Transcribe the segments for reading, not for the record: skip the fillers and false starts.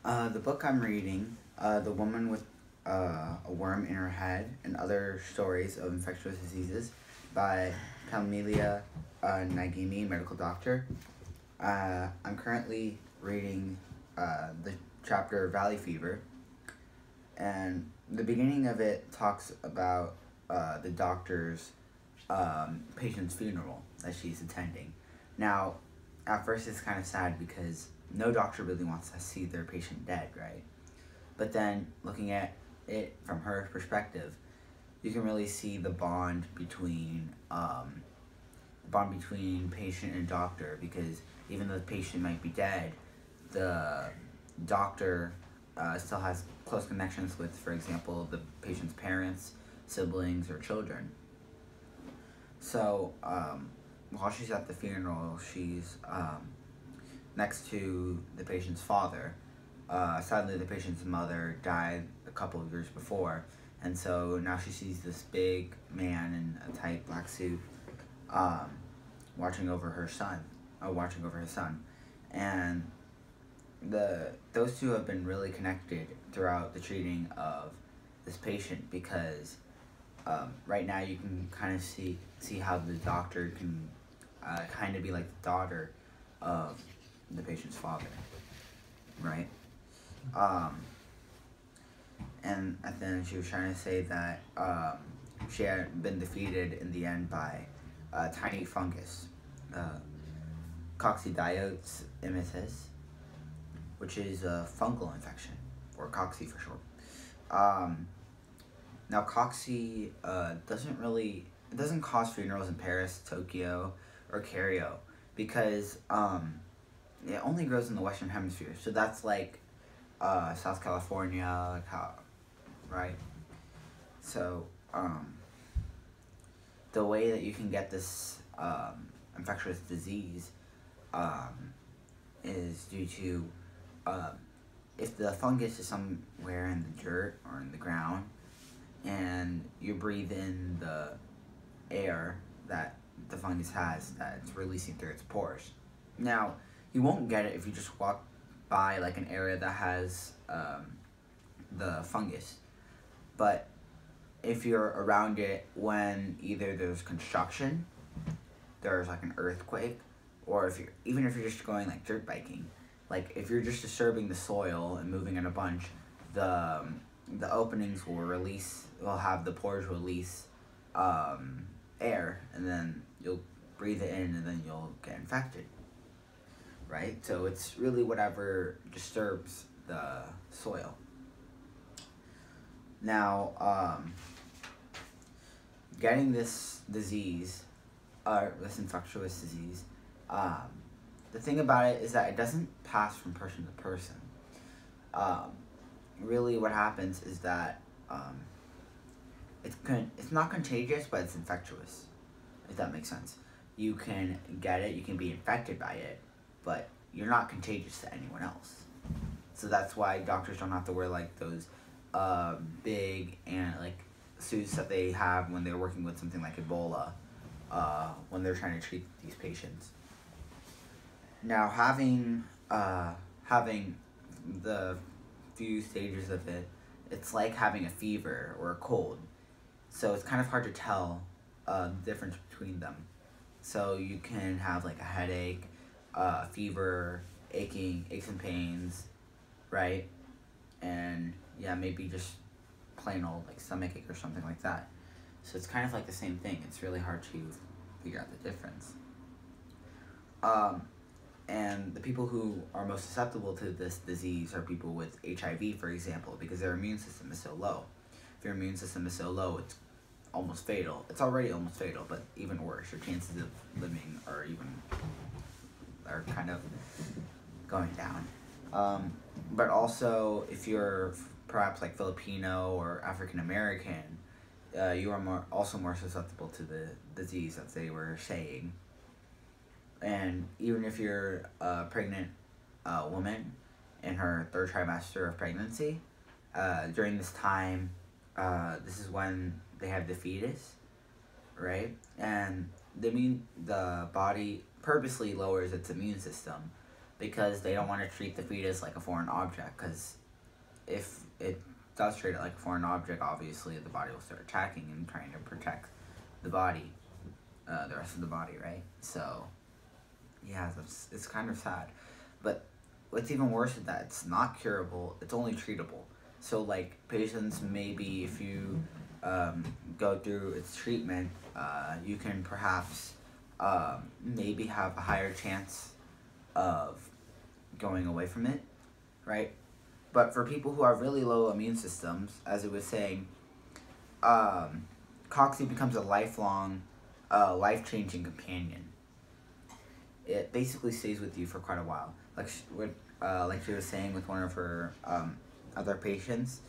The book I'm reading, The Woman with a Worm in Her Head and Other Stories of Infectious Diseases by Camelia Nagimi, medical doctor. I'm currently reading the chapter Valley Fever, and the beginning of it talks about the doctor's patient's funeral that she's attending. Now, at first it's kind of sad because no doctor really wants to see their patient dead, right? But then looking at it from her perspective, you can really see the bond between patient and doctor, because even though the patient might be dead, the doctor still has close connections with, for example, the patient's parents, siblings, or children. So while she's at the funeral, she's next to the patient's father. Sadly, the patient's mother died a couple of years before, and so now she sees this big man in a tight black suit watching over his son. And those two have been really connected throughout the treating of this patient, because right now you can kind of see how the doctor can kind of be like the daughter of the patient's father, right? And then she was trying to say that she had been defeated in the end by a tiny fungus, Cocci immitis, which is a fungal infection, or Cocci for short. Now, Cocci doesn't cause funerals in Paris, Tokyo, or Cairo, because it only grows in the Western Hemisphere. So that's like South California, right? So the way that you can get this infectious disease is due to if the fungus is somewhere in the dirt or in the ground, and you breathe in the air that the fungus has, that it's releasing through its pores. Now, you won't get it if you just walk by like an area that has the fungus, but if you're around it when either there's construction, there's like an earthquake, or even if you're just going like dirt biking, like if you're just disturbing the soil and moving in a bunch, the openings will have the pores release air, and then you'll breathe it in, and then you'll get infected, right? So it's really whatever disturbs the soil. Now, getting this disease, this infectious disease, the thing about it is that it doesn't pass from person to person. Really what happens is that it's not contagious, but it's infectious, if that makes sense. You can get it, you can be infected by it, but you're not contagious to anyone else. So that's why doctors don't have to wear like those big and like suits that they have when they're working with something like Ebola, when they're trying to treat these patients. Now, having the few stages of it, it's like having a fever or a cold. So it's kind of hard to tell the difference between them. So you can have like a headache, fever, aches and pains, right? And yeah, maybe just plain old like stomachache or something like that. So it's kind of like the same thing. It's really hard to figure out the difference. And the people who are most susceptible to this disease are people with HIV, for example, because their immune system is so low. If your immune system is so low, it's almost fatal. It's already almost fatal, but even worse. Your chances of living are kind of going down. But also, if you're perhaps like Filipino or African American, you are also more susceptible to the disease, as they were saying. And even if you're a pregnant woman in her 3rd trimester of pregnancy, during this time, this is when they have the fetus, right? And the body purposely lowers its immune system, because they don't want to treat the fetus like a foreign object, because if it does treat it like a foreign object, obviously the body will start attacking and trying to protect the body, the rest of the body, right? So, yeah, it's kind of sad. But what's even worse is that it's not curable, it's only treatable. So, like, patients, maybe if you go through its treatment, you can perhaps maybe have a higher chance of going away from it, right? But for people who have really low immune systems, as it was saying, Cocci becomes a lifelong, life-changing companion. It basically stays with you for quite a while. Like she was saying with one of her other patients,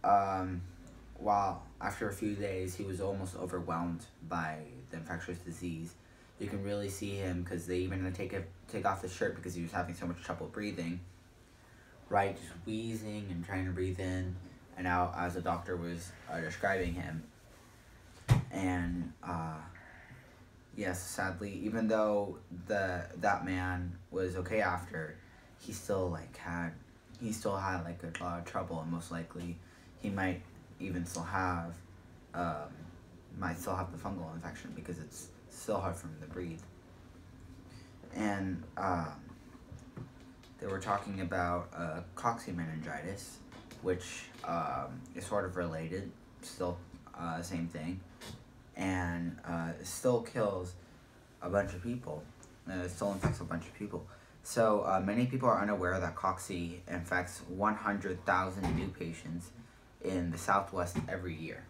while after a few days he was almost overwhelmed by the infectious disease. You can really see him, because they even had to take off the shirt because he was having so much trouble breathing, right? Just wheezing and trying to breathe in and out as the doctor was describing him. And yes, sadly, even though that man was okay after, he still had like a lot of trouble, and most likely he might even still have the fungal infection, because it's still hard for him to breathe. And they were talking about Cocci meningitis, which is sort of related, still same thing, and it still kills a bunch of people. It still infects a bunch of people. So many people are unaware that Cocci infects 100,000 new patients in the Southwest every year.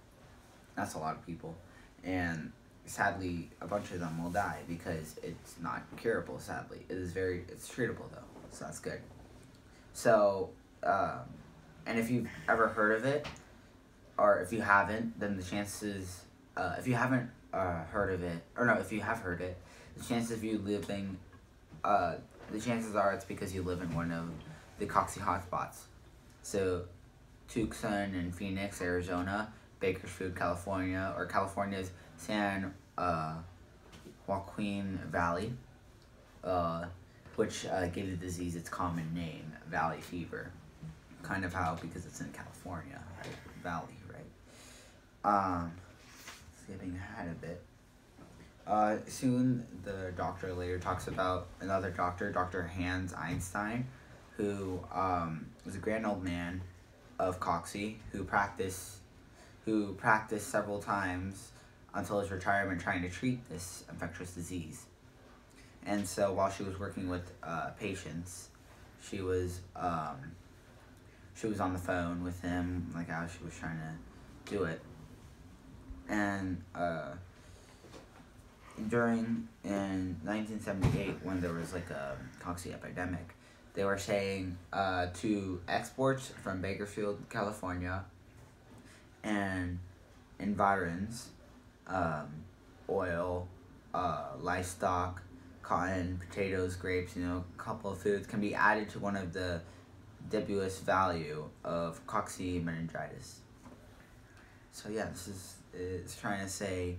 That's a lot of people, and sadly, a bunch of them will die because it's not curable. Sadly, it's treatable though, so that's good. So, and if you've ever heard of it, or if you haven't, then the chances, if you haven't heard of it, or no, if you have heard it, the chances of you living, the chances are it's because you live in one of the Cocci hotspots. So, Tucson and Phoenix, Arizona, Bakersfield, California, or California's San Joaquin Valley, which gave the disease its common name, valley fever. Kind of how, because it's in California, right? Valley, right? Skipping ahead a bit. Soon, the doctor later talks about another doctor, Dr. Hans Einstein, who was a grand old man of Cocci, who practiced several times until his retirement trying to treat this infectious disease. And so while she was working with patients, she was on the phone with him, like how she was trying to do it. And in 1978, when there was like a Cocci epidemic, they were saying to exports from Bakersfield, California, and environs, oil, livestock, cotton, potatoes, grapes, a couple of foods can be added to one of the dubious value of Cocci meningitis. So yeah, it's trying to say,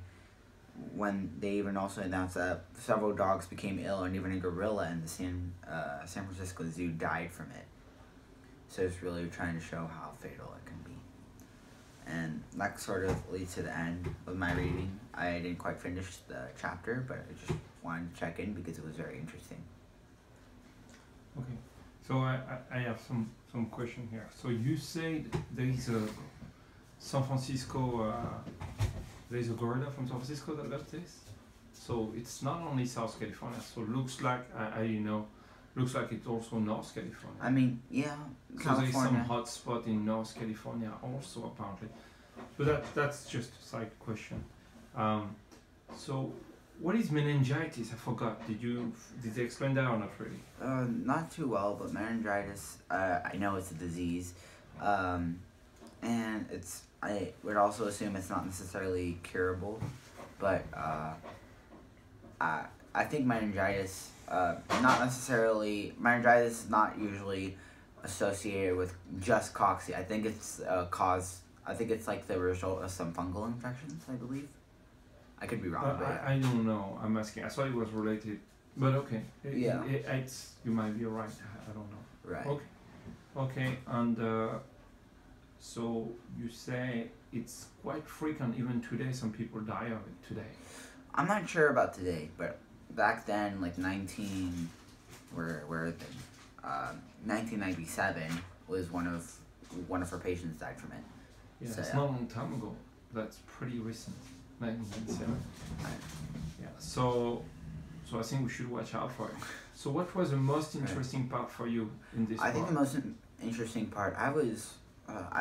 when they even also announced that several dogs became ill, and even a gorilla in the San Francisco Zoo died from it. So it's really trying to show how fatal it can be. And that sort of leads to the end of my reading. I didn't quite finish the chapter, but I just wanted to check in because it was very interesting. Okay, so I have some question here. So you said there is a San Francisco, there is a gorilla from San Francisco that got this? So it's not only South California, so looks like, looks like it's also North California. I mean, yeah, so California. There's some hot spot in North California also, apparently. But that's just a side question. So what is meningitis? I forgot. Did they explain that or not really? Not too well, but meningitis, I know it's a disease. And I would also assume it's not necessarily curable, but I think meningitis, meningitis is not usually associated with just Cocci. I think it's like the result of some fungal infections, I believe. I could be wrong, but I don't know. I'm asking. I thought it was related But okay, Yeah. it's you might be right. I don't know. Right. Okay, okay, and so you say it's quite frequent even today. Some people die of it today. I'm not sure about today, but back then, like where is it? 1997 was one of her patients died from it. Yeah, So, it's yeah. not a long time ago. That's pretty recent, 1997. Right. Yeah. So I think we should watch out for it. So what was the most interesting part for you in this? I think the most interesting part, I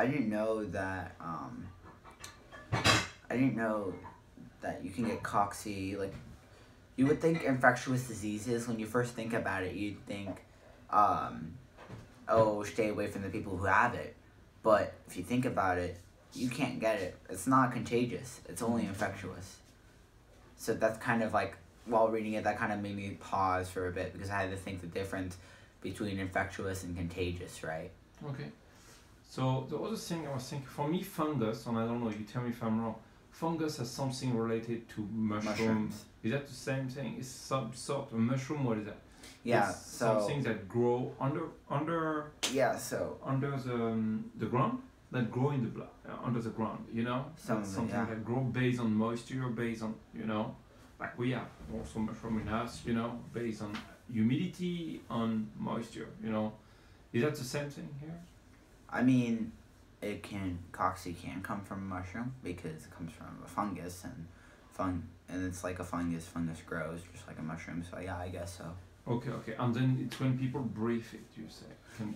didn't know that you can get Cocci. Like, you would think infectious diseases, when you first think about it, you'd think, oh, stay away from the people who have it. But if you think about it, you can't get it. It's not contagious. It's only infectious. So that's kind of like, while reading it, that kind of made me pause for a bit, because I had to think the difference between infectious and contagious, right? Okay. So the other thing I was thinking, for me, fungus, and I don't know, you tell me if I'm wrong, fungus has something related to mushrooms. Is that the same thing? Is some sort of mushroom? What is that? Yeah, It's so... something that grow under Yeah, so... under the ground? That grow in the blood, under the ground, you know? Something that grow based on moisture, based on, you know, like we have also mushroom in us, you know, based on humidity, on moisture, you know. Is that the same thing here? I mean, Cocci can come from a mushroom, because it comes from a fungus, and it's like a fungus grows just like a mushroom, so yeah, I guess so. Okay, and then it's when people breathe it, you say?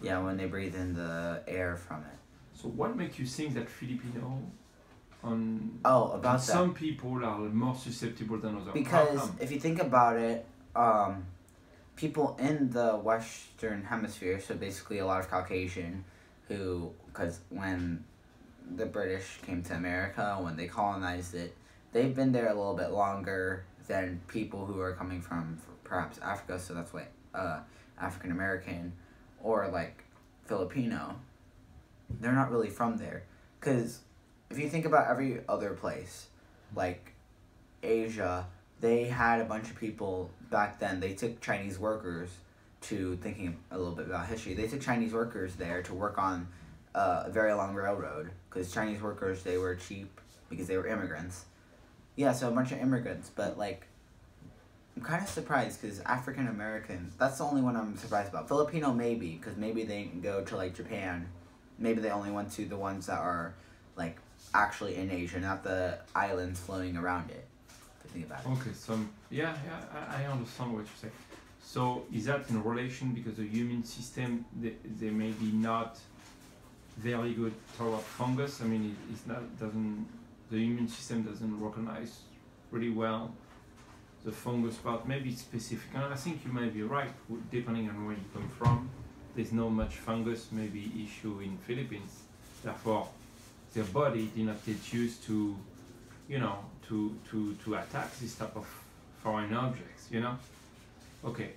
Yeah, when they breathe in the air from it. So what makes you think that Filipino some people are more susceptible than others? Because if you think about it, people in the Western Hemisphere, so basically a lot of Caucasian, because when the British came to America, when they colonized it, they've been there a little bit longer than people who are coming from perhaps Africa, so that's why African American or like Filipino, they're not really from there. Because if you think about every other place, like Asia, they had a bunch of people back then. They took Chinese workers thinking a little bit about history, they took Chinese workers there to work on a very long railroad, because Chinese workers, they were cheap because they were immigrants. Yeah, so a bunch of immigrants, but like, I'm kind of surprised, because African Americans, that's the only one I'm surprised about. Filipino maybe, because maybe they didn't go to like Japan. Maybe they only went to the ones that are like actually in Asia, not the islands floating around it. If you think about it. Okay, so I understand what you say. So is that in relation because the immune system, they may be not very good toward fungus? I mean, the immune system doesn't recognize really well the fungus part. Maybe it's specific. And I think you might be right, depending on where you come from. There's not much fungus maybe issue in Philippines. Therefore, their body did not get used to, you know, to attack this type of foreign objects, you know? Okay.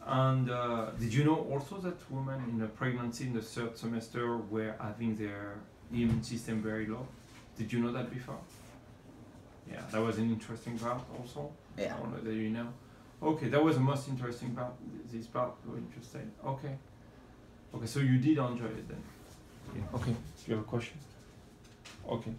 And did you know also that women in a pregnancy in the third semester were having their immune system very low? Did you know that before? Yeah, that was an interesting part also. Yeah. I don't know that you know. Okay, that was the most interesting part. This part was interesting. Okay. Okay, so you did enjoy it then. Yeah. Okay. Do you have a question? Okay.